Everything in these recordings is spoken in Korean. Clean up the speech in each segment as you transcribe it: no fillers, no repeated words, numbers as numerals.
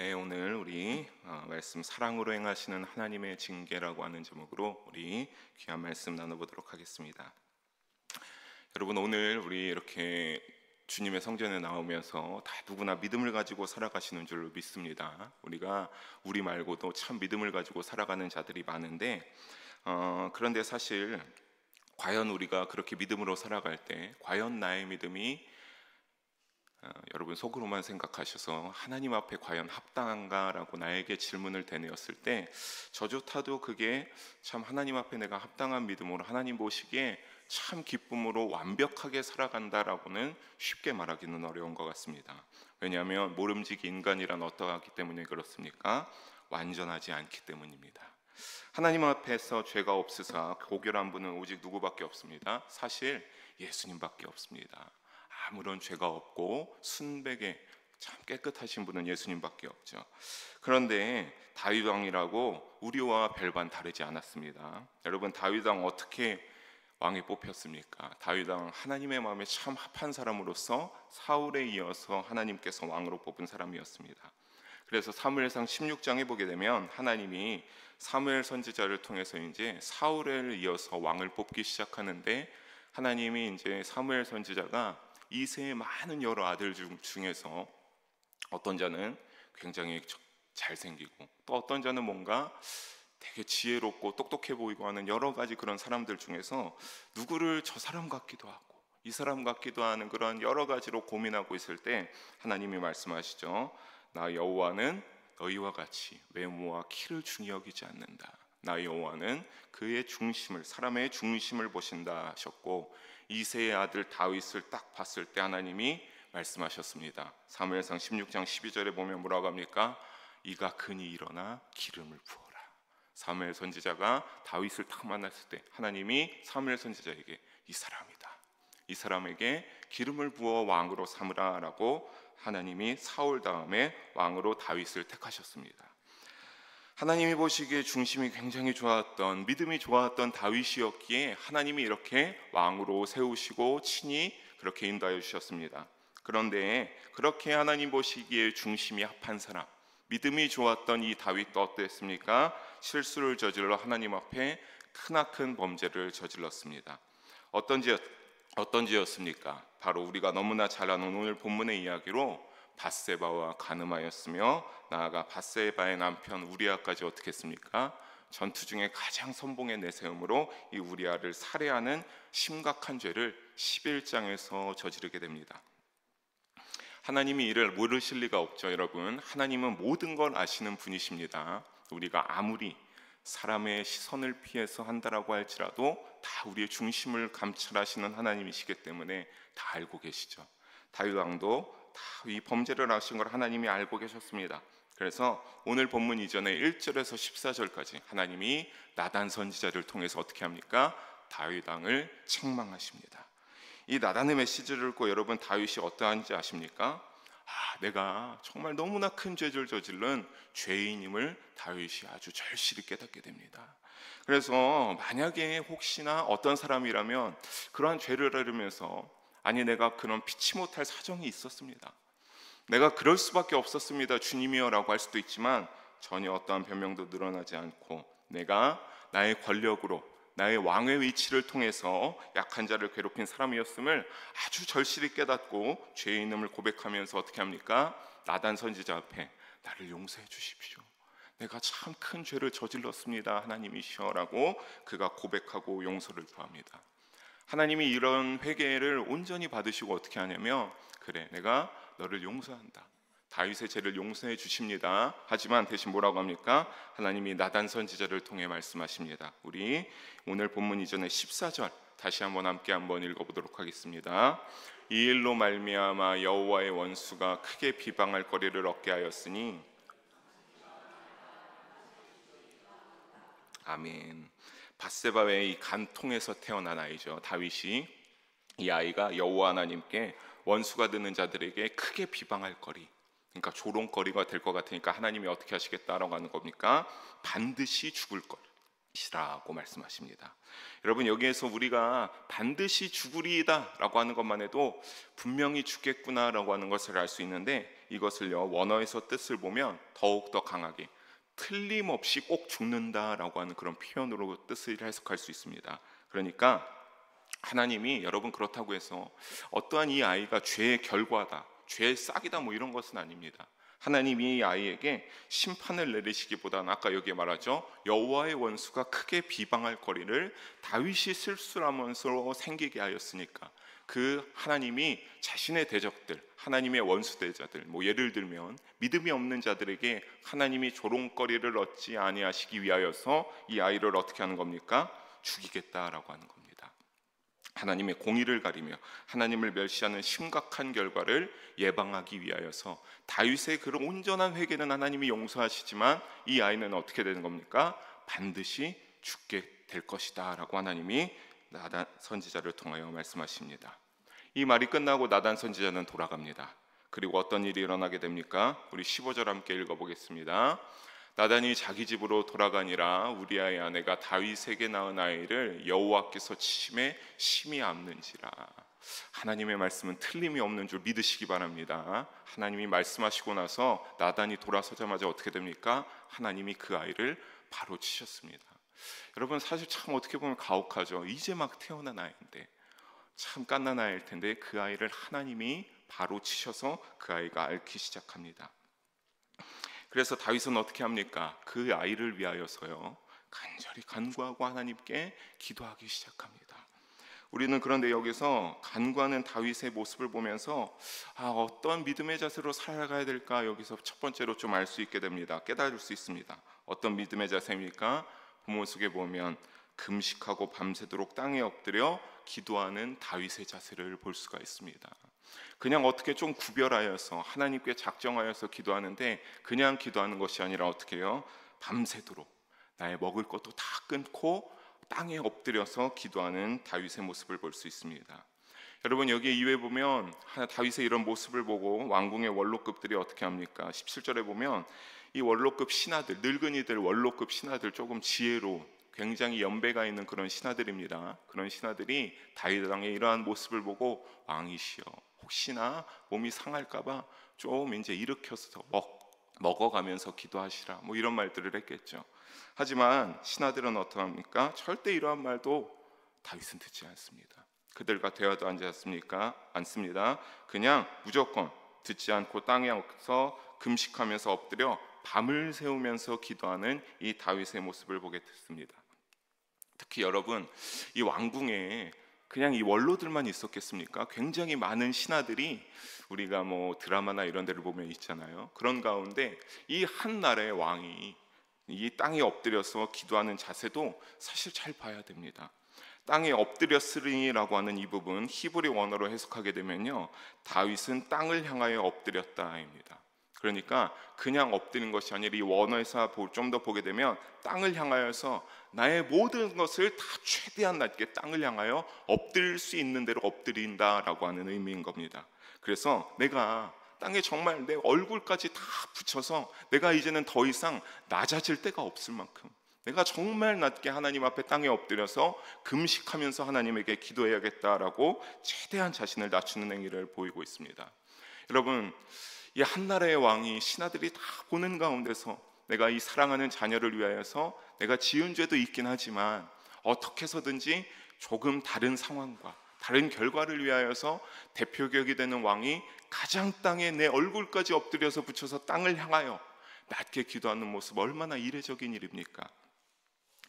네, 오늘 우리 말씀 사랑으로 행하시는 하나님의 징계라고 하는 제목으로 우리 귀한 말씀 나눠보도록 하겠습니다. 여러분, 오늘 우리 이렇게 주님의 성전에 나오면서 다 누구나 믿음을 가지고 살아가시는 줄로 믿습니다. 우리 말고도 참 믿음을 가지고 살아가는 자들이 많은데 그런데 사실 과연 우리가 그렇게 믿음으로 살아갈 때 과연 나의 믿음이 여러분 속으로만 생각하셔서 하나님 앞에 과연 합당한가라고 나에게 질문을 되뇌었을 때 저조차도 그게 참 하나님 앞에 내가 합당한 믿음으로 하나님 보시기에 참 기쁨으로 완벽하게 살아간다라고는 쉽게 말하기는 어려운 것 같습니다. 왜냐하면 모름지기 인간이란 어떠하기 때문에 그렇습니까? 완전하지 않기 때문입니다. 하나님 앞에서 죄가 없으사 고결한 분은 오직 누구밖에 없습니다. 사실 예수님밖에 없습니다. 아무런 죄가 없고 순백에 참 깨끗하신 분은 예수님밖에 없죠. 그런데 다윗 왕이라고 우리와 별반 다르지 않았습니다. 여러분, 다윗 왕 어떻게 왕이 뽑혔습니까? 다윗 왕 하나님의 마음에 참 합한 사람으로서 사울에 이어서 하나님께서 왕으로 뽑은 사람이었습니다. 그래서 사무엘상 16장에 보게 되면 하나님이 사무엘 선지자를 통해서 이제 사울을 이어서 왕을 뽑기 시작하는데, 하나님이 이제 사무엘 선지자가 이새의 많은 여러 아들 중에서 어떤 자는 굉장히 잘생기고 또 어떤 자는 뭔가 되게 지혜롭고 똑똑해 보이고 하는 여러 가지 그런 사람들 중에서 누구를 저 사람 같기도 하고 이 사람 같기도 하는 그런 여러 가지로 고민하고 있을 때 하나님이 말씀하시죠. 나 여호와는 너희와 같이 외모와 키를 중히 여기지 않는다. 나 여호와는 그의 중심을, 사람의 중심을 보신다 하셨고, 이새의 아들 다윗을 딱 봤을 때 하나님이 말씀하셨습니다. 사무엘상 16장 12절에 보면 뭐라고 합니까? 이가 근히 일어나 기름을 부어라. 사무엘 선지자가 다윗을 딱 만났을 때 하나님이 사무엘 선지자에게 이 사람이다, 이 사람에게 기름을 부어 왕으로 삼으라 라고 하나님이 사울 다음에 왕으로 다윗을 택하셨습니다. 하나님이 보시기에 중심이 굉장히 좋았던, 믿음이 좋았던 다윗이었기에 하나님이 이렇게 왕으로 세우시고 친히 그렇게 인도하여 주셨습니다. 그런데 그렇게 하나님 보시기에 중심이 합한 사람, 믿음이 좋았던 이 다윗도 어땠습니까? 실수를 저질러 하나님 앞에 크나큰 범죄를 저질렀습니다. 어떤지였습니까? 바로 우리가 너무나 잘 아는 오늘 본문의 이야기로 밧세바와 간음하였으며, 나아가 밧세바의 남편 우리아까지 어떻게 했습니까? 전투 중에 가장 선봉에 내세움으로 이 우리아를 살해하는 심각한 죄를 11장에서 저지르게 됩니다. 하나님이 이를 모르실 리가 없죠. 여러분, 하나님은 모든 걸 아시는 분이십니다. 우리가 아무리 사람의 시선을 피해서 한다라고 할지라도 다 우리의 중심을 감찰하시는 하나님이시기 때문에 다 알고 계시죠. 다윗 왕도 다 이 범죄를 하신 걸 하나님이 알고 계셨습니다. 그래서 오늘 본문 이전에 1절에서 14절까지 하나님이 나단 선지자를 통해서 어떻게 합니까? 다윗 왕을 책망하십니다. 이 나단의 메시지를 읽고 여러분, 다윗이 어떠한지 아십니까? 내가 정말 너무나 큰 죄를 저질른 죄인임을 다윗이 아주 절실히 깨닫게 됩니다. 그래서 만약에 혹시나 어떤 사람이라면 그러한 죄를 하면서 아니 내가 그런 피치 못할 사정이 있었습니다, 내가 그럴 수밖에 없었습니다 주님이여 라고 할 수도 있지만, 전혀 어떠한 변명도 늘어나지 않고 내가 나의 권력으로 나의 왕의 위치를 통해서 약한 자를 괴롭힌 사람이었음을 아주 절실히 깨닫고 죄인임을 고백하면서 어떻게 합니까? 나단 선지자 앞에 나를 용서해 주십시오, 내가 참 큰 죄를 저질렀습니다 하나님이시여 라고 그가 고백하고 용서를 구합니다. 하나님이 이런 회개를 온전히 받으시고 어떻게 하냐면, 그래 내가 너를 용서한다, 다윗의 죄를 용서해 주십니다. 하지만 대신 뭐라고 합니까? 하나님이 나단 선지자를 통해 말씀하십니다. 우리 오늘 본문 이전에 14절 다시 함께 한번 읽어보도록 하겠습니다. 이 일로 말미암아 여호와의 원수가 크게 비방할 거리를 얻게 하였으니. 아멘. 밧세바의 이 간통에서 태어난 아이죠. 다윗이 이 아이가 여호와 하나님께 원수가 되는 자들에게 크게 비방할 거리, 그러니까 조롱거리가 될 것 같으니까 하나님이 어떻게 하시겠다라고 하는 겁니까? 반드시 죽을 것, 라고 말씀하십니다. 여러분, 여기에서 우리가 반드시 죽으리이다라고 하는 것만 해도 분명히 죽겠구나라고 하는 것을 알 수 있는데, 이것을요 원어에서 뜻을 보면 더욱더 강하게 틀림없이 꼭 죽는다라고 하는 그런 표현으로 뜻을 해석할 수 있습니다. 그러니까 하나님이, 여러분, 그렇다고 해서 어떠한 이 아이가 죄의 결과다, 죄의 싹이다, 뭐 이런 것은 아닙니다. 하나님이 이 아이에게 심판을 내리시기보다는 아까 여기에 말하죠, 여호와의 원수가 크게 비방할 거리를 다윗이 실수하면서 생기게 하였으니까, 그 하나님이 자신의 대적들, 하나님의 원수 대자들, 뭐 예를 들면 믿음이 없는 자들에게 하나님이 조롱거리를 얻지 아니하시기 위하여서 이 아이를 어떻게 하는 겁니까? 죽이겠다라고 하는 겁니다. 하나님의 공의를 가리며 하나님을 멸시하는 심각한 결과를 예방하기 위하여서 다윗의 그런 온전한 회개는 하나님이 용서하시지만 이 아이는 어떻게 되는 겁니까? 반드시 죽게 될 것이다 라고 하나님이 나단 선지자를 통하여 말씀하십니다. 이 말이 끝나고 나단 선지자는 돌아갑니다. 그리고 어떤 일이 일어나게 됩니까? 우리 15절 함께 읽어보겠습니다. 나단이 자기 집으로 돌아가니라 우리아의 아내가 다윗에게 낳은 아이를 여호와께서 치심에 심히 앓는지라. 하나님의 말씀은 틀림이 없는 줄 믿으시기 바랍니다. 하나님이 말씀하시고 나서 나단이 돌아서자마자 어떻게 됩니까? 하나님이 그 아이를 바로 치셨습니다. 여러분, 사실 참 어떻게 보면 가혹하죠. 이제 막 태어난 아이인데, 참 갓난 아이일 텐데 그 아이를 하나님이 바로 치셔서 그 아이가 앓기 시작합니다. 그래서 다윗은 어떻게 합니까? 그 아이를 위하여서요 간절히 간구하고 하나님께 기도하기 시작합니다. 우리는 그런데 여기서 간구하는 다윗의 모습을 보면서 어떤 믿음의 자세로 살아가야 될까, 여기서 첫 번째로 좀 알 수 있게 됩니다. 깨달을 수 있습니다. 어떤 믿음의 자세입니까? 부모 속에 보면 금식하고 밤새도록 땅에 엎드려 기도하는 다윗의 자세를 볼 수가 있습니다. 그냥 어떻게 좀 구별하여서 하나님께 작정하여서 기도하는데, 그냥 기도하는 것이 아니라 어떻게 해요? 밤새도록 나의 먹을 것도 다 끊고 땅에 엎드려서 기도하는 다윗의 모습을 볼 수 있습니다. 여러분, 여기 이외에 보면 다윗의 이런 모습을 보고 왕궁의 원로급들이 어떻게 합니까? 17절에 보면 이 원로급 신하들, 늙은이들, 원로급 신하들, 조금 지혜로 굉장히 연배가 있는 그런 신하들입니다. 그런 신하들이 다윗 왕의 이러한 모습을 보고 왕이시여, 혹시나 몸이 상할까봐 좀 이제 일으켜서 먹어가면서 기도하시라, 뭐 이런 말들을 했겠죠. 하지만 신하들은 어떠합니까? 절대 이러한 말도 다윗은 듣지 않습니다. 그들과 대화도 하지 않습니다. 그냥 무조건 듣지 않고 땅에서 금식하면서 엎드려 밤을 새우면서 기도하는 이 다윗의 모습을 보게 됐습니다. 특히 여러분, 이 왕궁에 그냥 이 원로들만 있었겠습니까? 굉장히 많은 신하들이 우리가 뭐 드라마나 이런 데를 보면 있잖아요. 그런 가운데 이 한 나라의 왕이 이 땅에 엎드려서 기도하는 자세도 사실 잘 봐야 됩니다. 땅에 엎드렸으리라고 하는 이 부분 히브리 원어로 해석하게 되면요, 다윗은 땅을 향하여 엎드렸다입니다. 그러니까 그냥 엎드린 것이 아니라 이 원어에서 좀 더 보게 되면 땅을 향하여서 나의 모든 것을 다 최대한 낮게 땅을 향하여 엎드릴 수 있는 대로 엎드린다라고 하는 의미인 겁니다. 그래서 내가 땅에 정말 내 얼굴까지 다 붙여서 내가 이제는 더 이상 낮아질 데가 없을 만큼 내가 정말 낮게 하나님 앞에 땅에 엎드려서 금식하면서 하나님에게 기도해야겠다라고 최대한 자신을 낮추는 행위를 보이고 있습니다. 여러분, 이 한나라의 왕이 신하들이 다 보는 가운데서 내가 이 사랑하는 자녀를 위하여서 내가 지은 죄도 있긴 하지만 어떻게 해서든지 조금 다른 상황과 다른 결과를 위하여서 대표격이 되는 왕이 가장 땅에 내 얼굴까지 엎드려서 붙여서 땅을 향하여 낮게 기도하는 모습, 얼마나 이례적인 일입니까?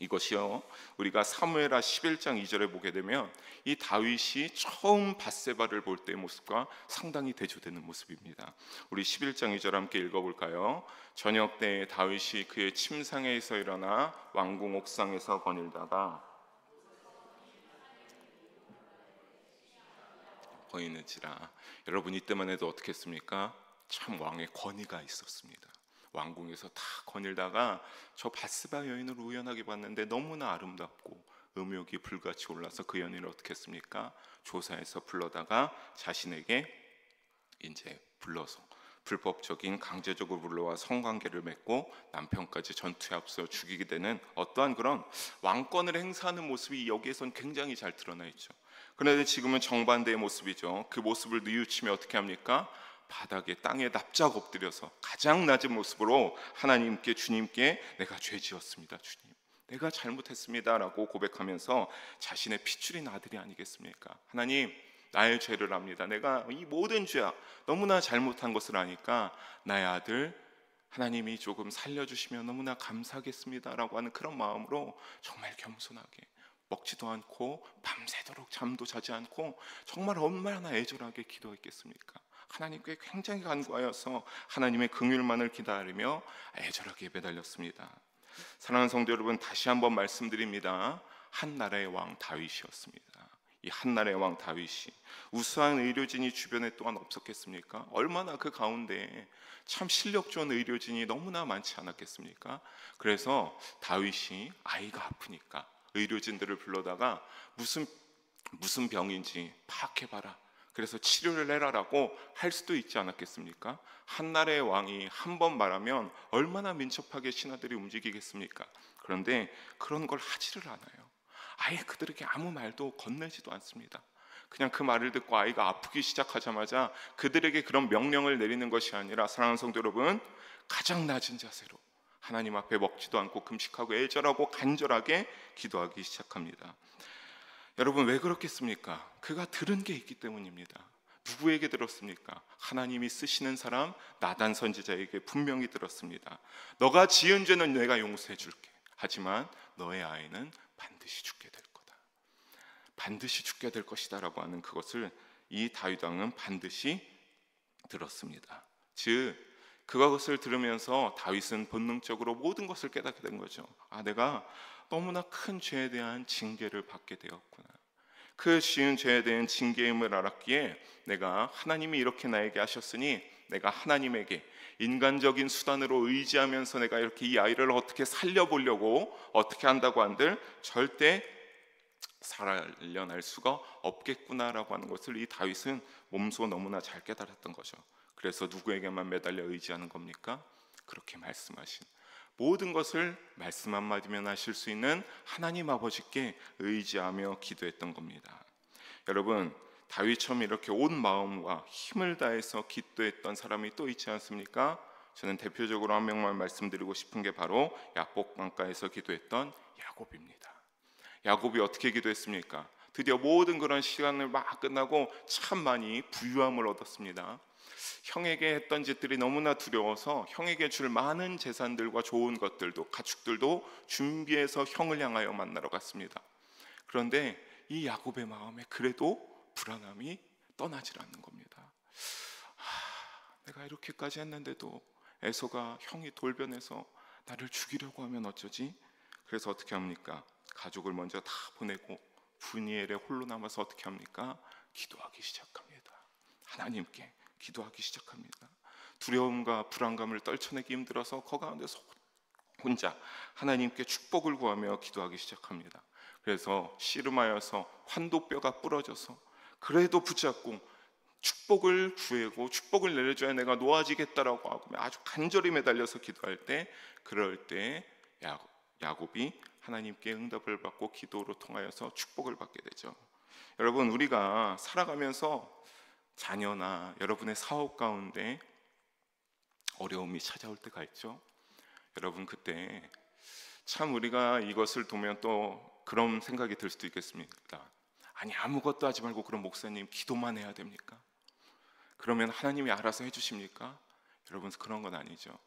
이것이요, 우리가 사무엘하 11장 2절에 보게 되면 이 다윗이 처음 밧세바를 볼 때의 모습과 상당히 대조되는 모습입니다. 우리 11장 2절 함께 읽어볼까요? 저녁 때에 다윗이 그의 침상에서 일어나 왕궁 옥상에서 거닐다가 보이는지라. 여러분, 이때만 해도 어떻게 했습니까? 참 왕의 권위가 있었습니다. 왕궁에서 다 거닐다가 저 밧세바 여인을 우연하게 봤는데 너무나 아름답고 음욕이 불같이 올라서 그 여인을 어떻게 했습니까? 조사해서 불러다가 자신에게 이제 불법적인 강제적으로 불러와 성관계를 맺고 남편까지 전투에 앞서 죽이게 되는 어떠한 그런 왕권을 행사하는 모습이 여기에선 굉장히 잘 드러나 있죠. 그런데 지금은 정반대의 모습이죠. 그 모습을 뉘우치며 어떻게 합니까? 바닥에 땅에 납작 엎드려서 가장 낮은 모습으로 하나님께, 주님께 내가 죄 지었습니다, 주님, 내가 잘못했습니다 라고 고백하면서 자신의 피줄인 아들이 아니겠습니까? 하나님, 나의 죄를 압니다. 내가 이 모든 죄악 너무나 잘못한 것을 아니까 나의 아들 하나님이 조금 살려주시면 너무나 감사하겠습니다 라고 하는 그런 마음으로 정말 겸손하게, 먹지도 않고 밤새도록 잠도 자지 않고 정말 얼마나 애절하게 기도했겠습니까? 하나님께 굉장히 간구하여서 하나님의 긍휼만을 기다리며 애절하게 매달렸습니다. 사랑하는 성도 여러분, 다시 한번 말씀드립니다. 한 나라의 왕 다윗이었습니다. 이 한 나라의 왕 다윗이 우수한 의료진이 주변에 또한 없었겠습니까? 얼마나 그 가운데 참 실력 좋은 의료진이 너무나 많지 않았겠습니까? 그래서 다윗이 아이가 아프니까 의료진들을 불러다가 무슨 병인지 파악해봐라, 그래서 치료를 해라라고 할 수도 있지 않았겠습니까? 한 나라의 왕이 한 번 말하면 얼마나 민첩하게 신하들이 움직이겠습니까? 그런데 그런 걸 하지를 않아요. 아예 그들에게 아무 말도 건네지도 않습니다. 그냥 그 말을 듣고 아이가 아프기 시작하자마자 그들에게 그런 명령을 내리는 것이 아니라, 사랑하는 성도 여러분, 가장 낮은 자세로 하나님 앞에 먹지도 않고 금식하고 애절하고 간절하게 기도하기 시작합니다. 여러분, 왜 그렇겠습니까? 그가 들은 게 있기 때문입니다. 누구에게 들었습니까? 하나님이 쓰시는 사람 나단 선지자에게 분명히 들었습니다. 너가 지은 죄는 내가 용서해 줄게. 하지만 너의 아이는 반드시 죽게 될 거다. 반드시 죽게 될 것이다 라고 하는 그것을 이 다윗 왕은 반드시 들었습니다. 즉 그것을 들으면서 다윗은 본능적으로 모든 것을 깨닫게 된 거죠. 내가 너무나 큰 죄에 대한 징계를 받게 되었구나. 그 지은 죄에 대한 징계임을 알았기에 내가 하나님이 이렇게 나에게 하셨으니 내가 하나님에게 인간적인 수단으로 의지하면서 내가 이렇게 이 아이를 어떻게 살려보려고 어떻게 한다고 한들 절대 살려낼 수가 없겠구나라고 하는 것을 이 다윗은 몸소 너무나 잘 깨달았던 거죠. 그래서 누구에게만 매달려 의지하는 겁니까? 그렇게 말씀하신 모든 것을 말씀 한마디면 하실 수 있는 하나님 아버지께 의지하며 기도했던 겁니다. 여러분, 다윗처럼 이렇게 온 마음과 힘을 다해서 기도했던 사람이 또 있지 않습니까? 저는 대표적으로 한 명만 말씀드리고 싶은 게 바로 야복 강가에서 기도했던 야곱입니다. 야곱이 어떻게 기도했습니까? 드디어 모든 그런 시간을 막 끝나고 참 많이 부유함을 얻었습니다. 형에게 했던 짓들이 너무나 두려워서 형에게 줄 많은 재산들과 좋은 것들도, 가축들도 준비해서 형을 향하여 만나러 갔습니다. 그런데 이 야곱의 마음에 그래도 불안함이 떠나질 않는 겁니다. 내가 이렇게까지 했는데도 에서가 형이 돌변해서 나를 죽이려고 하면 어쩌지? 그래서 어떻게 합니까? 가족을 먼저 다 보내고 분이엘에 홀로 남아서 어떻게 합니까? 기도하기 시작합니다. 하나님께 기도하기 시작합니다. 두려움과 불안감을 떨쳐내기 힘들어서 그 가운데서 혼자 하나님께 축복을 구하며 기도하기 시작합니다. 그래서 씨름하여서 환도뼈가 부러져서 그래도 붙잡고 축복을 구하고 축복을 내려줘야 내가 놓아지겠다라고 하고 아주 간절히 매달려서 기도할 때, 그럴 때 야곱이 하나님께 응답을 받고 기도로 통하여서 축복을 받게 되죠. 여러분, 우리가 살아가면서 자녀나 여러분의 사업 가운데 어려움이 찾아올 때가 있죠. 여러분, 그때 참 우리가 이것을 보면 또 그런 생각이 들 수도 있겠습니다. 아니, 아무것도 하지 말고 그럼 목사님 기도만 해야 됩니까? 그러면 하나님이 알아서 해주십니까? 여러분, 그런 건 아니죠.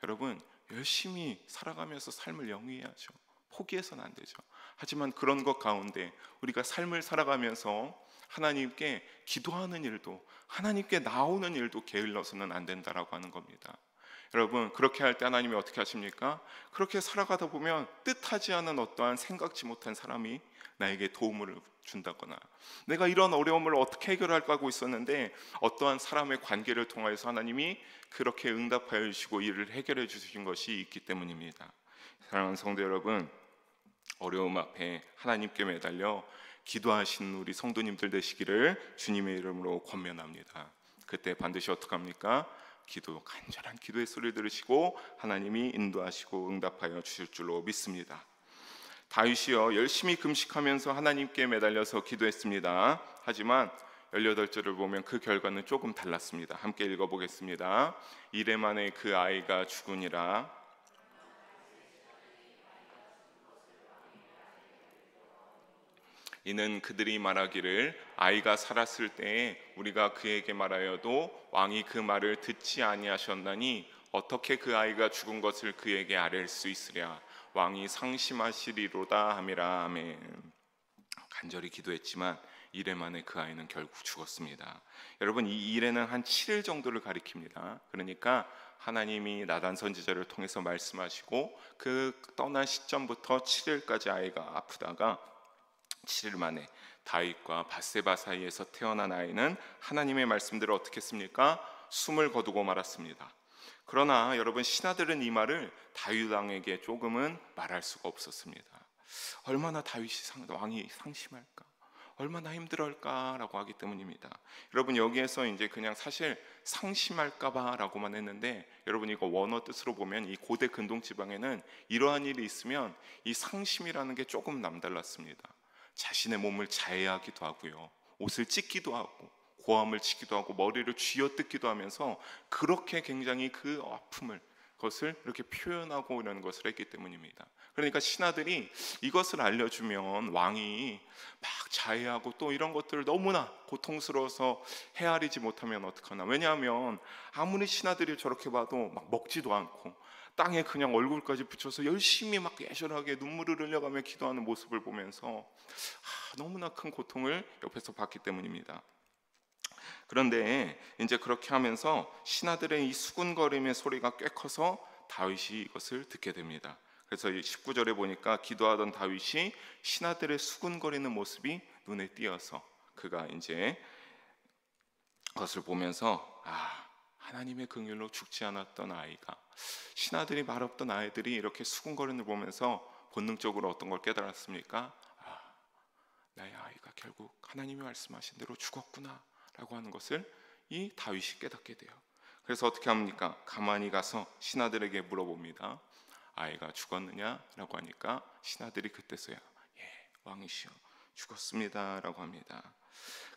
여러분, 열심히 살아가면서 삶을 영위해야죠. 포기해서는 안 되죠. 하지만 그런 것 가운데 우리가 삶을 살아가면서 하나님께 기도하는 일도, 하나님께 나오는 일도 게을러서는 안 된다라고 하는 겁니다. 여러분, 그렇게 할 때 하나님이 어떻게 하십니까? 그렇게 살아가다 보면 뜻하지 않은 어떠한 생각지 못한 사람이 나에게 도움을 준다거나, 내가 이런 어려움을 어떻게 해결할까 하고 있었는데 어떠한 사람의 관계를 통해서 하나님이 그렇게 응답하여 주시고 이를 해결해 주신 것이 있기 때문입니다. 사랑하는 성도 여러분, 어려움 앞에 하나님께 매달려 기도하시는 우리 성도님들 되시기를 주님의 이름으로 권면합니다. 그때 반드시 어떻게 합니까? 간절한 기도의 소리를 들으시고 하나님이 인도하시고 응답하여 주실 줄로 믿습니다. 다윗이요 열심히 금식하면서 하나님께 매달려서 기도했습니다. 하지만 18절을 보면 그 결과는 조금 달랐습니다. 함께 읽어보겠습니다. 이레 만에 그 아이가 죽으니라. 이는 그들이 말하기를 아이가 살았을 때에 우리가 그에게 말하여도 왕이 그 말을 듣지 아니하셨나니 어떻게 그 아이가 죽은 것을 그에게 아뢰 수 있으랴. 왕이 상심하시리로다 함이라. 아멘. 간절히 기도했지만 이래 만에 그 아이는 결국 죽었습니다. 여러분, 이 이래는 한 7일 정도를 가리킵니다. 그러니까 하나님이 나단 선지자를 통해서 말씀하시고 그 떠난 시점부터 7일까지 아이가 아프다가 7일 만에 다윗과 밧세바 사이에서 태어난 아이는 하나님의 말씀대로 어떻게 했습니까? 숨을 거두고 말았습니다. 그러나 여러분, 신하들은 이 말을 다윗 왕에게 조금은 말할 수가 없었습니다. 얼마나 왕이 상심할까, 얼마나 힘들어할까라고 하기 때문입니다. 여러분, 여기에서 이제 그냥 사실 상심할까봐라고만 했는데, 여러분 이거 원어 뜻으로 보면 이 고대 근동 지방에는 이러한 일이 있으면 이 상심이라는 게 조금 남달랐습니다. 자신의 몸을 자해하기도 하고요, 옷을 찢기도 하고 고함을 치기도 하고 머리를 쥐어뜯기도 하면서 그렇게 굉장히 그 아픔을 그것을 이렇게 표현하고 이런 것을 했기 때문입니다. 그러니까 신하들이 이것을 알려주면 왕이 막 자해하고 또 이런 것들을 너무나 고통스러워서 헤아리지 못하면 어떡하나. 왜냐하면 아무리 신하들이 저렇게 봐도 막 먹지도 않고 땅에 그냥 얼굴까지 붙여서 열심히 막 애절하게 눈물을 흘려가며 기도하는 모습을 보면서 너무나 큰 고통을 옆에서 봤기 때문입니다. 그런데 이제 그렇게 하면서 신하들의 이 수군거림의 소리가 꽤 커서 다윗이 이것을 듣게 됩니다. 그래서 19절에 보니까 기도하던 다윗이 신하들의 수군거리는 모습이 눈에 띄어서 그가 이제 그것을 보면서 하나님의 긍휼로 죽지 않았던 아이가, 신하들이 말없던 아이들이 이렇게 수군거리는 걸 보면서 본능적으로 어떤 걸 깨달았습니까? 나의 아이가 결국 하나님이 말씀하신 대로 죽었구나 라고 하는 것을 이 다윗이 깨닫게 돼요. 그래서 어떻게 합니까? 가만히 가서 신하들에게 물어봅니다. 아이가 죽었느냐? 라고 하니까 신하들이 그때서야 왕이시여 죽었습니다 라고 합니다.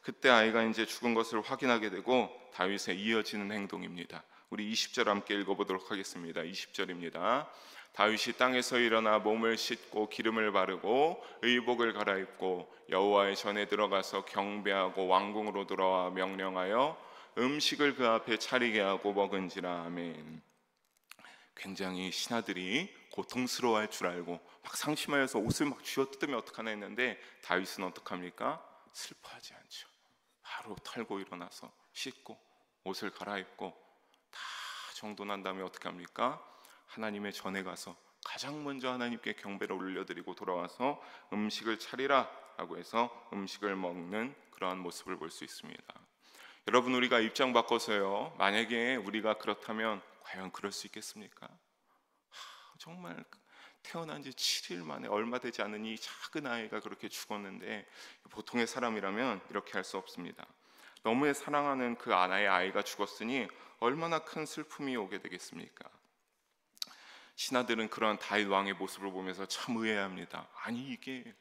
그때 아이가 이제 죽은 것을 확인하게 되고 다윗의 이어지는 행동입니다. 우리 20절 함께 읽어보도록 하겠습니다. 20절입니다. 다윗이 땅에서 일어나 몸을 씻고 기름을 바르고 의복을 갈아입고 여호와의 전에 들어가서 경배하고 왕궁으로 돌아와 명령하여 음식을 그 앞에 차리게 하고 먹은지라. 아멘. 굉장히 신하들이 고통스러워할 줄 알고 막 상심하여서 옷을 막 쥐어뜯으면 어떡하나 했는데 다윗은 어떡합니까? 슬퍼하지 않죠. 바로 털고 일어나서 씻고 옷을 갈아입고 다 정돈한 다음에 어떻게 합니까? 하나님의 전에 가서 가장 먼저 하나님께 경배를 올려드리고 돌아와서 음식을 차리라 라고 해서 음식을 먹는 그러한 모습을 볼 수 있습니다. 여러분, 우리가 입장 바꿔서요, 만약에 우리가 그렇다면 과연 그럴 수 있겠습니까? 정말 태어난 지 7일 만에 얼마 되지 않은 이 작은 아이가 그렇게 죽었는데 보통의 사람이라면 이렇게 할 수 없습니다. 너무에 사랑하는 그 아나의 아이가 죽었으니 얼마나 큰 슬픔이 오게 되겠습니까? 신하들은 그러한 다윗 왕의 모습을 보면서 참 의아해합니다. 아니 이게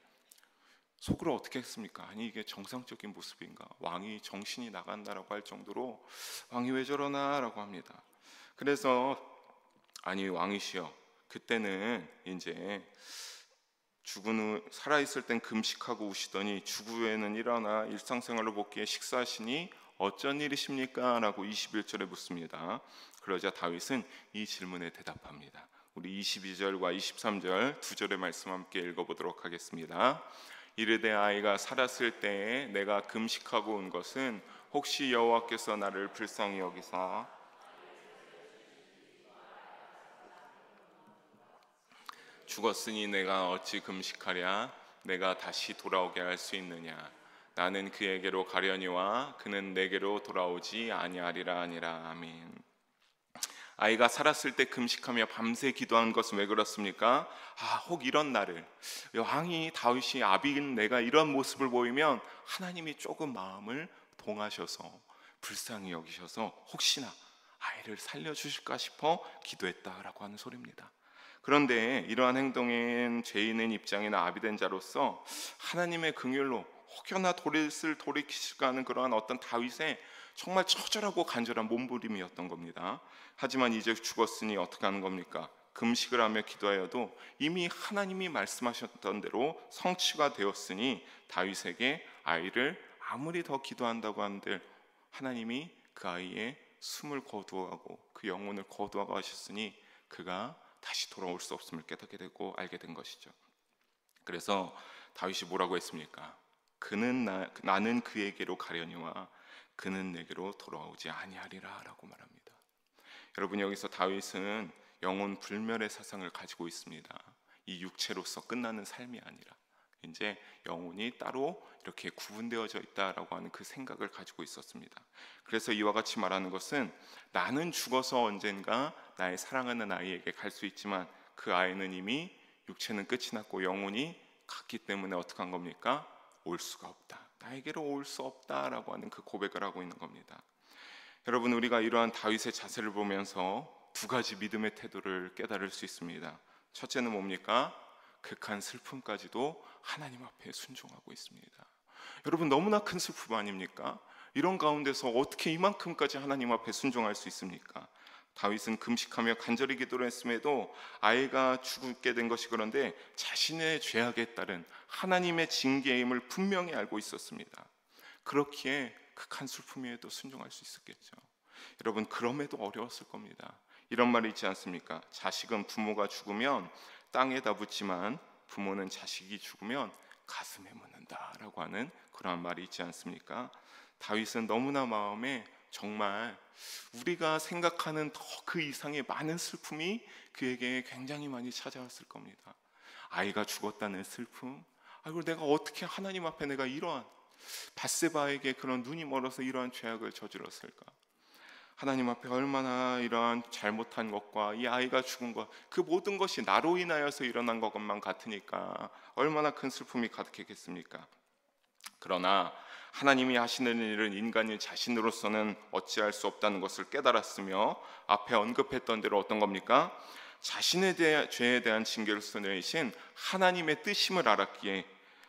속으로 어떻게 했습니까? 아니 이게 정상적인 모습인가? 왕이 정신이 나간다라고 할 정도로 왕이 왜 저러나 라고 합니다. 그래서 아니 왕이시여, 그때는 이제 죽은 후 살아있을 땐 금식하고 우시더니 죽은 후에는 일어나 일상생활로 복귀해 식사하시니 어쩐 일이십니까? 라고 21절에 묻습니다. 그러자 다윗은 이 질문에 대답합니다. 우리 22절과 23절 두 절의 말씀 함께 읽어보도록 하겠습니다. 이르되 아이가 살았을 때에 내가 금식하고 온 것은 혹시 여호와께서 나를 불쌍히 여기사 죽었으니 내가 어찌 금식하랴? 내가 다시 돌아오게 할 수 있느냐? 나는 그에게로 가려니와 그는 내게로 돌아오지 아니하리라 하니라. 아멘. 아이가 살았을 때 금식하며 밤새 기도한 것은 왜 그렇습니까? 혹 이런 날을 왕이 다윗이 아비인 내가 이런 모습을 보이면 하나님이 조금 마음을 동하셔서 불쌍히 여기셔서 혹시나 아이를 살려주실까 싶어 기도했다라고 하는 소리입니다. 그런데 이러한 행동인 죄인의 입장이나 아비된 자로서 하나님의 긍휼로 혹여나 돌이킬 돌이키실까 하는 그러한 어떤 다윗의 정말 처절하고 간절한 몸부림이었던 겁니다. 하지만 이제 죽었으니 어떻게 하는 겁니까? 금식을 하며 기도하여도 이미 하나님이 말씀하셨던 대로 성취가 되었으니 다윗에게 아이를 아무리 더 기도한다고 한들 하나님이 그 아이의 숨을 거두어가고 그 영혼을 거두어가 하셨으니 그가 다시 돌아올 수 없음을 깨닫게 되고 알게 된 것이죠. 그래서 다윗이 뭐라고 했습니까? 나는 그에게로 가려니와 그는 내게로 돌아오지 아니하리라 라고 말합니다. 여러분, 여기서 다윗은 영혼 불멸의 사상을 가지고 있습니다. 이 육체로서 끝나는 삶이 아니라 이제 영혼이 따로 이렇게 구분되어져 있다라고 하는 그 생각을 가지고 있었습니다. 그래서 이와 같이 말하는 것은 나는 죽어서 언젠가 나의 사랑하는 아이에게 갈 수 있지만 그 아이는 이미 육체는 끝이 났고 영혼이 갔기 때문에 어떻게 한 겁니까? 올 수가 없다. 나에게로 올 수 없다라고 하는 그 고백을 하고 있는 겁니다. 여러분, 우리가 이러한 다윗의 자세를 보면서 두 가지 믿음의 태도를 깨달을 수 있습니다. 첫째는 뭡니까? 극한 슬픔까지도 하나님 앞에 순종하고 있습니다. 여러분, 너무나 큰 슬픔 아닙니까? 이런 가운데서 어떻게 이만큼까지 하나님 앞에 순종할 수 있습니까? 다윗은 금식하며 간절히 기도를 했음에도 아이가 죽게 된 것이 그런데 자신의 죄악에 따른 하나님의 징계임을 분명히 알고 있었습니다. 그렇기에 극한 슬픔에도 순종할 수 있었겠죠. 여러분, 그럼에도 어려웠을 겁니다. 이런 말이 있지 않습니까? 자식은 부모가 죽으면 땅에다 묻지만 부모는 자식이 죽으면 가슴에 묻는다라고 하는 그러한 말이 있지 않습니까? 다윗은 너무나 마음에 정말 우리가 생각하는 더 그 이상의 많은 슬픔이 그에게 굉장히 많이 찾아왔을 겁니다. 아이가 죽었다는 슬픔, 그리고 내가 어떻게 하나님 앞에 내가 이러한 밧세바에게 그런 눈이 멀어서 이러한 죄악을 저질렀을까? 하나님 앞에 얼마나 이러한 잘못한 것과 이 아이가 죽은 것, 그 모든 것이 나로 인하여서 일어난 것만 같으니까 얼마나 큰 슬픔이 가득했겠습니까? 그러나 하나님이 하시는 일은 인간이 자신으로서는 어찌할 수 없다는 것을 깨달았으며 앞에 언급했던 대로 어떤 겁니까? 자신의 죄에 대한 징계를 내리신 하나님의 뜻임을 알았기에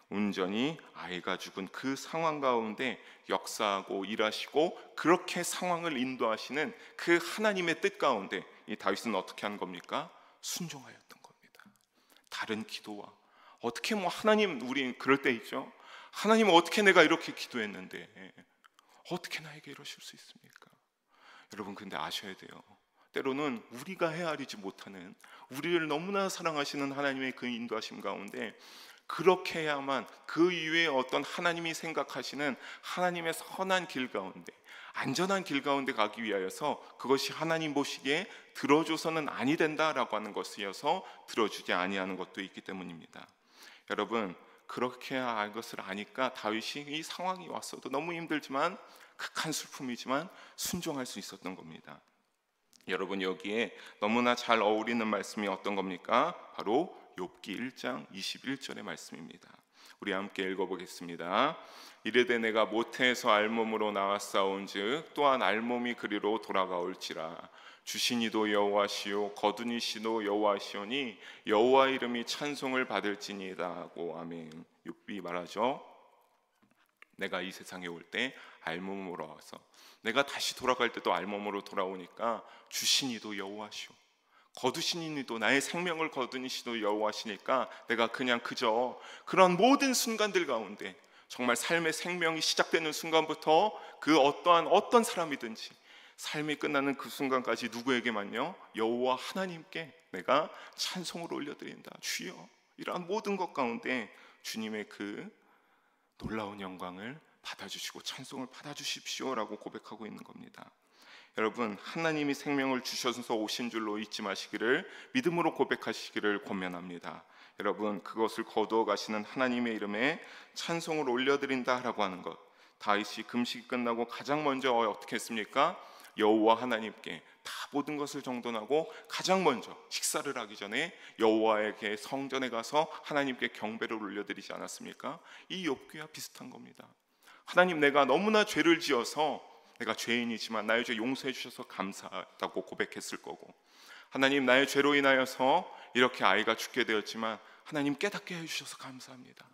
온전히 아이가 죽은 그 상황 가운데 역사하고 일하시고 그렇게 상황을 인도하시는 그 하나님의 뜻 가운데 이 다윗은 어떻게 한 겁니까? 순종하였던 겁니다. 다른 기도와 어떻게 하나님, 우리 그럴 때 있죠. 하나님, 어떻게 내가 이렇게 기도했는데 어떻게 나에게 이러실 수 있습니까? 여러분, 근데 아셔야 돼요. 때로는 우리가 헤아리지 못하는, 우리를 너무나 사랑하시는 하나님의 그 인도하심 가운데 그렇게 해야만 그 이외에 어떤 하나님이 생각하시는 하나님의 선한 길 가운데, 안전한 길 가운데 가기 위하여서 그것이 하나님 보시기에 들어줘서는 아니 된다라고 하는 것이어서 들어주지 아니하는 것도 있기 때문입니다. 여러분, 그렇게 알 것을 아니까 다윗이 이 상황이 왔어도 너무 힘들지만 극한 슬픔이지만 순종할 수 있었던 겁니다. 여러분, 여기에 너무나 잘 어울리는 말씀이 어떤 겁니까? 바로 욥기 1장 21절의 말씀입니다. 우리 함께 읽어보겠습니다. 이르되 내가 모태에서 알몸으로 나왔사온즉 또한 알몸이 그리로 돌아가올지라. 주신 이도 여호와시요 거둔 이시도 여호와시오니 여호와 이름이 찬송을 받을지니이다고. 아멘. 욥이 말하죠. 내가 이 세상에 올 때 알몸으로 와서 내가 다시 돌아갈 때도 알몸으로 돌아오니까 주신 이도 여호와시오 거두신 이도, 나의 생명을 거둔 이시도 여호와시니까 내가 그냥 그저 그런 모든 순간들 가운데 정말 삶의 생명이 시작되는 순간부터 그 어떤 사람이든지 삶이 끝나는 그 순간까지 누구에게만요? 여호와 하나님께 내가 찬송을 올려드린다. 주여, 이러한 모든 것 가운데 주님의 그 놀라운 영광을 받아주시고 찬송을 받아주십시오라고 고백하고 있는 겁니다. 여러분, 하나님이 생명을 주셔서 오신 줄로 잊지 마시기를, 믿음으로 고백하시기를 권면합니다. 여러분, 그것을 거두어 가시는 하나님의 이름에 찬송을 올려드린다라고 하는 것, 다윗이 금식이 끝나고 가장 먼저 어떻게 했습니까? 여호와 하나님께 다 모든 것을 정돈하고 가장 먼저 식사를 하기 전에 여호와에게 성전에 가서 하나님께 경배를 올려드리지 않았습니까? 이 욥기와 비슷한 겁니다. 하나님, 내가 너무나 죄를 지어서 내가 죄인이지만 나의 죄 용서해 주셔서 감사하다고 고백했을 거고, 하나님 나의 죄로 인하여서 이렇게 아이가 죽게 되었지만 하나님 깨닫게 해주셔서 감사합니다.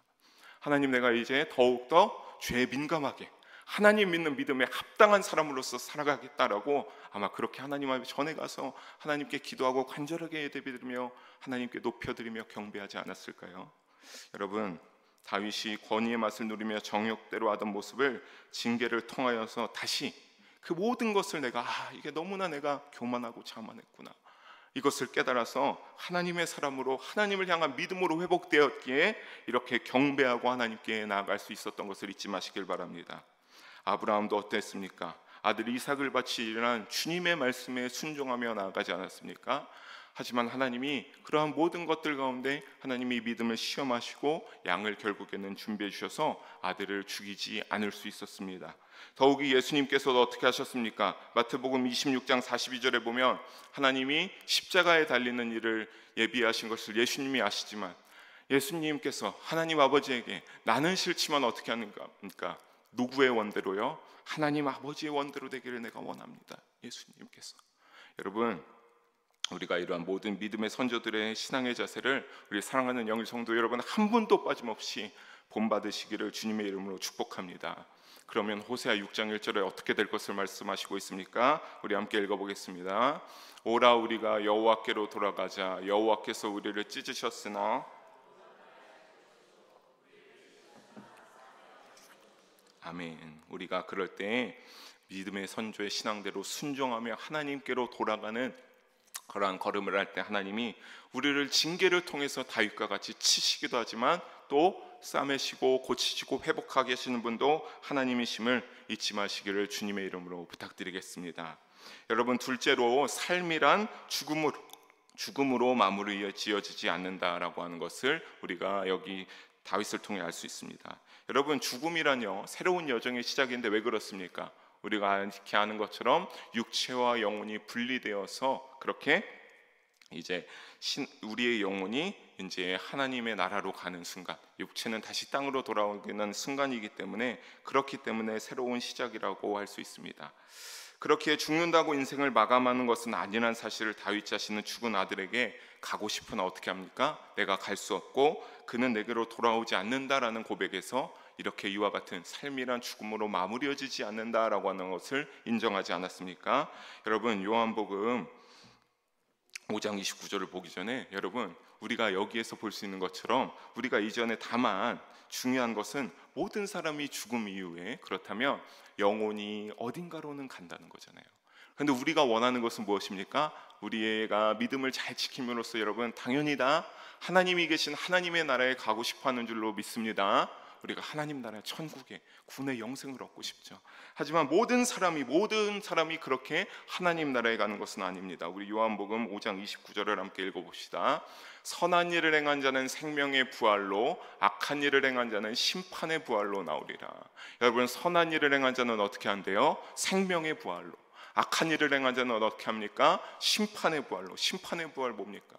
하나님 내가 이제 더욱더 죄에 민감하게 하나님 믿는 믿음에 합당한 사람으로서 살아가겠다라고 아마 그렇게 하나님 앞에 전에 가서 하나님께 기도하고 간절하게 예배드리며 하나님께 높여드리며 경배하지 않았을까요? 여러분, 다윗이 권위의 맛을 누리며 정욕대로 하던 모습을 징계를 통하여서 다시 그 모든 것을 내가 이게 너무나 내가 교만하고 자만했구나, 이것을 깨달아서 하나님의 사람으로 하나님을 향한 믿음으로 회복되었기에 이렇게 경배하고 하나님께 나아갈 수 있었던 것을 잊지 마시길 바랍니다. 아브라함도 어땠습니까? 아들 이삭을 바치 일어난 주님의 말씀에 순종하며 나아가지 않았습니까? 하지만 하나님이 그러한 모든 것들 가운데 하나님이 믿음을 시험하시고 양을 결국에는 준비해 주셔서 아들을 죽이지 않을 수 있었습니다. 더욱이 예수님께서도 어떻게 하셨습니까? 마태복음 26장 42절에 보면 하나님이 십자가에 달리는 일을 예비하신 것을 예수님이 아시지만 예수님께서 하나님 아버지에게 나는 싫지만 어떻게 하는가? 그러니까 누구의 원대로요? 하나님 아버지의 원대로 되기를 내가 원합니다. 예수님께서. 여러분, 우리가 이러한 모든 믿음의 선조들의 신앙의 자세를 우리 사랑하는 영일 성도 여러분 한 분도 빠짐없이 본받으시기를 주님의 이름으로 축복합니다. 그러면 호세아 6장 1절에 어떻게 될 것을 말씀하시고 있습니까? 우리 함께 읽어보겠습니다. 오라 우리가 여호와께로 돌아가자. 여호와께서 우리를 찢으셨으나 아멘. 우리가 그럴 때 믿음의 선조의 신앙대로 순종하며 하나님께로 돌아가는 그러한 걸음을 할 때 하나님이 우리를 징계를 통해서 다윗과 같이 치시기도 하지만 또 싸매시고 고치시고 회복하게 하시는 분도 하나님이심을 잊지 마시기를 주님의 이름으로 부탁드리겠습니다. 여러분, 둘째로 삶이란 죽음으로 마무리 지어지지 않는다라고 하는 것을 우리가 여기 다윗을 통해 알 수 있습니다. 여러분, 죽음이란요 새로운 여정의 시작인데 왜 그렇습니까? 우리가 이렇게 아는 것처럼 육체와 영혼이 분리되어서 그렇게 이제 우리의 영혼이 이제 하나님의 나라로 가는 순간, 육체는 다시 땅으로 돌아오는 순간이기 때문에 그렇기 때문에 새로운 시작이라고 할 수 있습니다. 그렇게 죽는다고 인생을 마감하는 것은 아니라는 사실을 다윗 자신은 죽은 아들에게 가고 싶으나 어떻게 합니까? 내가 갈 수 없고 그는 내게로 돌아오지 않는다라는 고백에서 이렇게 이와 같은 삶이란 죽음으로 마무리어지지 않는다라고 하는 것을 인정하지 않았습니까? 여러분, 요한복음 5장 29절을 보기 전에 여러분, 우리가 여기에서 볼 수 있는 것처럼 우리가 이전에 다만 중요한 것은 모든 사람이 죽음 이후에 그렇다면 영혼이 어딘가로는 간다는 거잖아요. 그런데 우리가 원하는 것은 무엇입니까? 우리가 믿음을 잘 지킴으로써 여러분 당연히 다 하나님이 계신 하나님의 나라에 가고 싶어하는 줄로 믿습니다. 우리가 하나님 나라 천국에 군의 영생을 얻고 싶죠. 하지만 모든 사람이 그렇게 하나님 나라에 가는 것은 아닙니다. 우리 요한복음 5장 29절을 함께 읽어봅시다. 선한 일을 행한 자는 생명의 부활로, 악한 일을 행한 자는 심판의 부활로 나오리라. 여러분, 선한 일을 행한 자는 어떻게 한대요? 생명의 부활로. 악한 일을 행한 자는 어떻게 합니까? 심판의 부활로. 심판의 부활 뭡니까?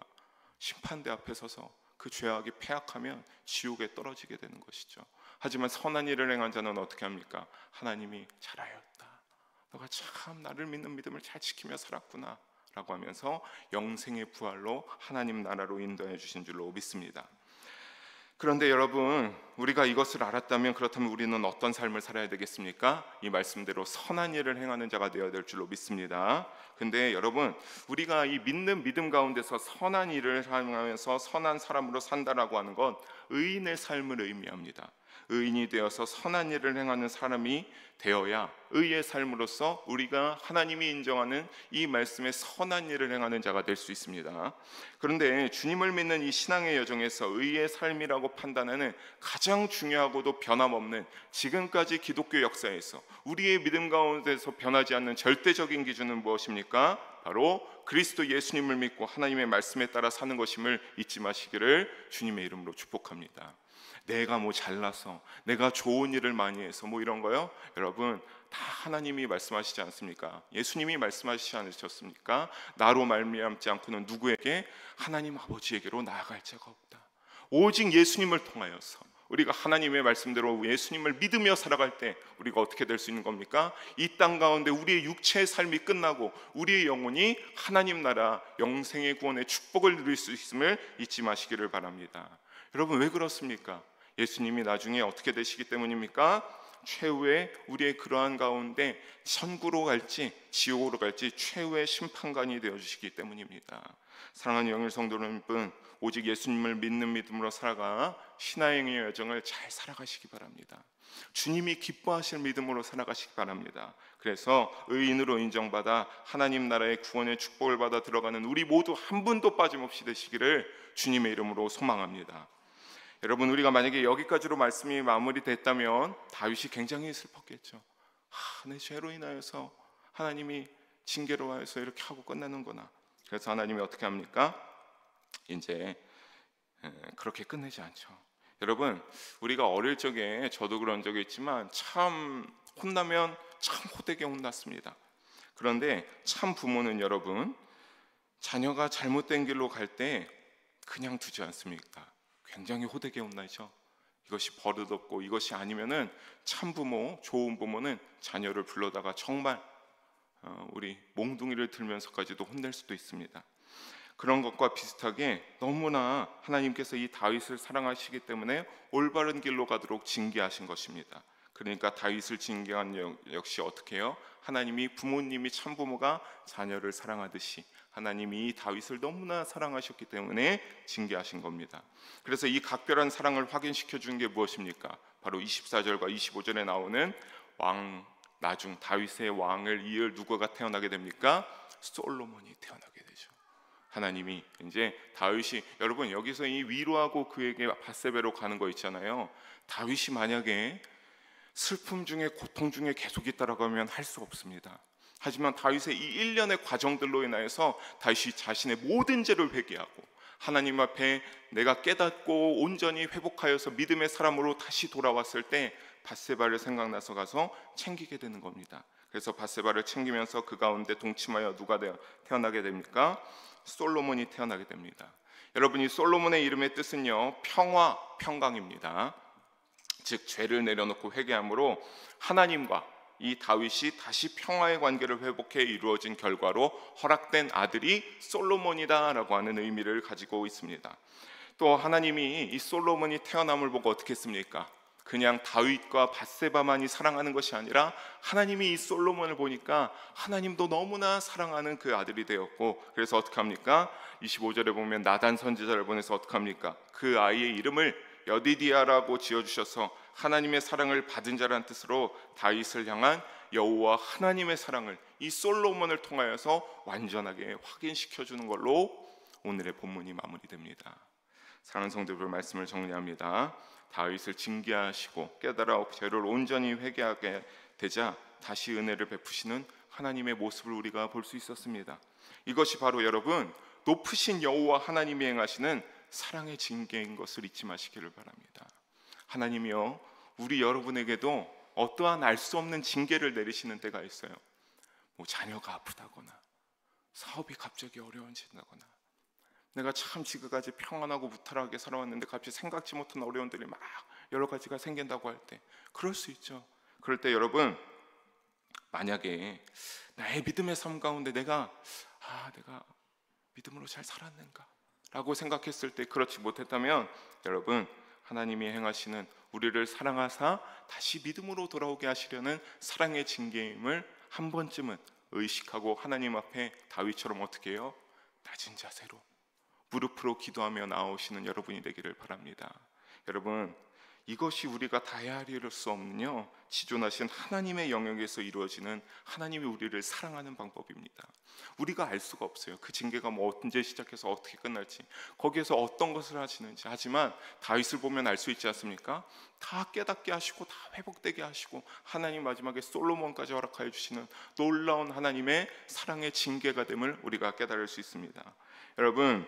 심판대 앞에 서서 그 죄악이 패악하면 지옥에 떨어지게 되는 것이죠. 하지만 선한 일을 행한 자는 어떻게 합니까? 하나님이 잘하였다, 너가 참 나를 믿는 믿음을 잘 지키며 살았구나 라고 하면서 영생의 부활로 하나님 나라로 인도해 주신 줄로 믿습니다. 그런데 여러분, 우리가 이것을 알았다면 그렇다면 우리는 어떤 삶을 살아야 되겠습니까? 이 말씀대로 선한 일을 행하는 자가 되어야 될 줄로 믿습니다. 근데 여러분, 우리가 이 믿는 믿음 가운데서 선한 일을 행하면서 선한 사람으로 산다라고 하는 건 의인의 삶을 의미합니다. 의인이 되어서 선한 일을 행하는 사람이 되어야 의의 삶으로서 우리가 하나님이 인정하는 이 말씀의 선한 일을 행하는 자가 될 수 있습니다. 그런데 주님을 믿는 이 신앙의 여정에서 의의 삶이라고 판단하는 가장 중요하고도 변함없는 지금까지 기독교 역사에서 우리의 믿음 가운데서 변하지 않는 절대적인 기준은 무엇입니까? 바로 그리스도 예수님을 믿고 하나님의 말씀에 따라 사는 것임을 잊지 마시기를 주님의 이름으로 축복합니다. 내가 뭐 잘나서 내가 좋은 일을 많이 해서 뭐 이런 거요? 여러분, 다 하나님이 말씀하시지 않습니까? 예수님이 말씀하시지 않으셨습니까? 나로 말미암지 않고는 누구에게? 하나님 아버지에게로 나아갈 자가 없다. 오직 예수님을 통하여서, 우리가 하나님의 말씀대로 예수님을 믿으며 살아갈 때 우리가 어떻게 될 수 있는 겁니까? 이 땅 가운데 우리의 육체의 삶이 끝나고 우리의 영혼이 하나님 나라 영생의 구원의 축복을 누릴 수 있음을 잊지 마시기를 바랍니다. 여러분, 왜 그렇습니까? 예수님이 나중에 어떻게 되시기 때문입니까? 최후의 우리의 그러한 가운데 천국으로 갈지 지옥으로 갈지 최후의 심판관이 되어주시기 때문입니다. 사랑하는 영일 성도 여러분, 오직 예수님을 믿는 믿음으로 살아가 신앙의 여정을 잘 살아가시기 바랍니다. 주님이 기뻐하실 믿음으로 살아가시기 바랍니다. 그래서 의인으로 인정받아 하나님 나라의 구원의 축복을 받아 들어가는 우리 모두 한 분도 빠짐없이 되시기를 주님의 이름으로 소망합니다. 여러분, 우리가 만약에 여기까지로 말씀이 마무리됐다면 다윗이 굉장히 슬펐겠죠. 내 죄로 인하여서 하나님이 징계로 하여서 이렇게 하고 끝나는구나. 그래서 하나님이 어떻게 합니까? 이제 그렇게 끝내지 않죠. 여러분, 우리가 어릴 적에 저도 그런 적이 있지만 참 혼나면 참 호되게 혼났습니다. 그런데 참 부모는 여러분, 자녀가 잘못된 길로 갈 때 그냥 두지 않습니까? 굉장히 호되게 혼나죠. 이것이 버릇없고 이것이 아니면은 참 부모, 좋은 부모는 자녀를 불러다가 정말 우리 몽둥이를 들면서까지도 혼낼 수도 있습니다. 그런 것과 비슷하게 너무나 하나님께서 이 다윗을 사랑하시기 때문에 올바른 길로 가도록 징계하신 것입니다. 그러니까 다윗을 징계한 역시 어떻게 해요? 하나님이 부모님이 참부모가 자녀를 사랑하듯이 하나님이 이 다윗을 너무나 사랑하셨기 때문에 징계하신 겁니다. 그래서 이 각별한 사랑을 확인시켜 준 게 무엇입니까? 바로 24절과 25절에 나오는 왕, 나중 다윗의 왕을 이을 누구가 태어나게 됩니까? 솔로몬이 태어나게 되죠. 하나님이 이제 다윗이, 여러분 여기서 이 위로하고 그에게 밧세베로 가는 거 있잖아요. 다윗이 만약에 슬픔 중에 고통 중에 계속 있다라고 하면 할 수 없습니다. 하지만 다윗의 이 일련의 과정들로 인하여서 다윗이 자신의 모든 죄를 회개하고 하나님 앞에 내가 깨닫고 온전히 회복하여서 믿음의 사람으로 다시 돌아왔을 때 밧세바를 생각나서 가서 챙기게 되는 겁니다. 그래서 밧세바를 챙기면서 그 가운데 동침하여 누가 태어나게 됩니까? 솔로몬이 태어나게 됩니다. 여러분, 이 솔로몬의 이름의 뜻은요, 평화, 평강입니다. 즉 죄를 내려놓고 회개함으로 하나님과 이 다윗이 다시 평화의 관계를 회복해 이루어진 결과로 허락된 아들이 솔로몬이다라고 하는 의미를 가지고 있습니다. 또 하나님이 이 솔로몬이 태어남을 보고 어떻게 했습니까? 그냥 다윗과 밧세바만이 사랑하는 것이 아니라 하나님이 이 솔로몬을 보니까 하나님도 너무나 사랑하는 그 아들이 되었고, 그래서 어떻게 합니까? 25절에 보면 나단 선지자를 보내서 어떻게 합니까? 그 아이의 이름을 여디디아라고 지어주셔서 하나님의 사랑을 받은 자라는 뜻으로 다윗을 향한 여호와 하나님의 사랑을 이 솔로몬을 통하여서 완전하게 확인시켜 주는 걸로 오늘의 본문이 마무리됩니다. 사랑하는 성도들, 말씀을 정리합니다. 다윗을 징계하시고 깨달아 죄를 온전히 회개하게 되자 다시 은혜를 베푸시는 하나님의 모습을 우리가 볼 수 있었습니다. 이것이 바로 여러분, 높으신 여호와 하나님이 행하시는 사랑의 징계인 것을 잊지 마시기를 바랍니다. 하나님이요, 우리 여러분에게도 어떠한 알 수 없는 징계를 내리시는 때가 있어요. 자녀가 아프다거나 사업이 갑자기 어려워진다거나 내가 참 지금까지 평안하고 무탈하게 살아왔는데 갑자기 생각지 못한 어려움들이 막 여러 가지가 생긴다고 할 때, 그럴 수 있죠. 그럴 때 여러분, 만약에 나의 믿음의 삶 가운데 내가 믿음으로 잘 살았는가 라고 생각했을 때 그렇지 못했다면, 여러분, 하나님이 행하시는 우리를 사랑하사 다시 믿음으로 돌아오게 하시려는 사랑의 징계임을 한 번쯤은 의식하고 하나님 앞에 다윗처럼 어떻게 해요? 낮은 자세로 무릎으로 기도하며 나오시는 여러분이 되기를 바랍니다. 여러분, 이것이 우리가 다 헤아릴 수 없는요, 지존하신 하나님의 영역에서 이루어지는 하나님이 우리를 사랑하는 방법입니다. 우리가 알 수가 없어요. 그 징계가 언제 시작해서 어떻게 끝날지, 거기에서 어떤 것을 하시는지. 하지만 다윗을 보면 알 수 있지 않습니까? 다 깨닫게 하시고 다 회복되게 하시고 하나님 마지막에 솔로몬까지 허락하여 주시는 놀라운 하나님의 사랑의 징계가 됨을 우리가 깨달을 수 있습니다. 여러분,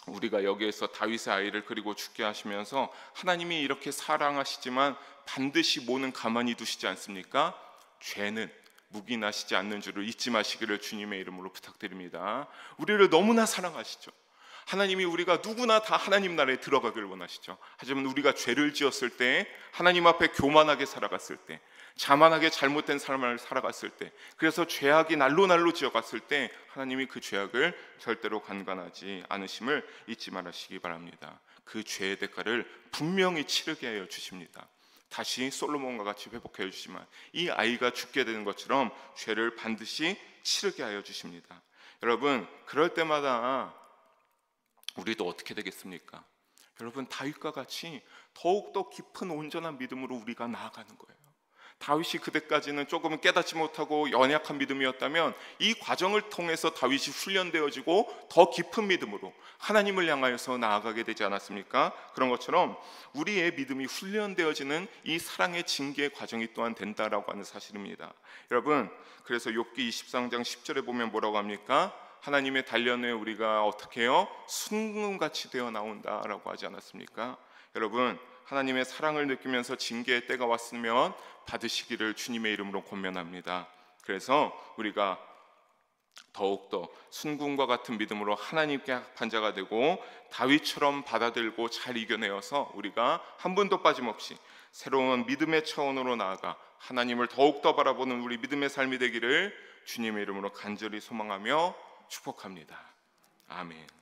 우리가 여기에서 다윗의 아이를 그리고 죽게 하시면서 하나님이 이렇게 사랑하시지만 반드시 모는 가만히 두시지 않습니까? 죄는 묵인하시지 않는 줄을 잊지 마시기를 주님의 이름으로 부탁드립니다. 우리를 너무나 사랑하시죠. 하나님이 우리가 누구나 다 하나님 나라에 들어가길 원하시죠. 하지만 우리가 죄를 지었을 때, 하나님 앞에 교만하게 살아갔을 때, 자만하게 잘못된 삶을 살아갔을 때, 그래서 죄악이 날로 지어갔을 때 하나님이 그 죄악을 절대로 간과하지 않으심을 잊지 말으시기 바랍니다. 그 죄의 대가를 분명히 치르게 하여 주십니다. 다시 솔로몬과 같이 회복하여 주시면 이 아이가 죽게 되는 것처럼 죄를 반드시 치르게 하여 주십니다. 여러분, 그럴 때마다 우리도 어떻게 되겠습니까? 여러분, 다윗과 같이 더욱더 깊은 온전한 믿음으로 우리가 나아가는 거예요. 다윗이 그때까지는 조금은 깨닫지 못하고 연약한 믿음이었다면 이 과정을 통해서 다윗이 훈련되어지고 더 깊은 믿음으로 하나님을 향하여서 나아가게 되지 않았습니까? 그런 것처럼 우리의 믿음이 훈련되어지는 이 사랑의 징계의 과정이 또한 된다라고 하는 사실입니다. 여러분, 그래서 욥기 23장 10절에 보면 뭐라고 합니까? 하나님의 단련에 우리가 어떻게 해요? 순금같이 되어 나온다라고 하지 않았습니까? 여러분, 하나님의 사랑을 느끼면서 징계의 때가 왔으면 받으시기를 주님의 이름으로 권면합니다. 그래서 우리가 더욱더 순금과 같은 믿음으로 하나님께 합한 자가 되고 다윗처럼 받아들고 잘 이겨내어서 우리가 한 분도 빠짐없이 새로운 믿음의 차원으로 나아가 하나님을 더욱더 바라보는 우리 믿음의 삶이 되기를 주님의 이름으로 간절히 소망하며 축복합니다. 아멘.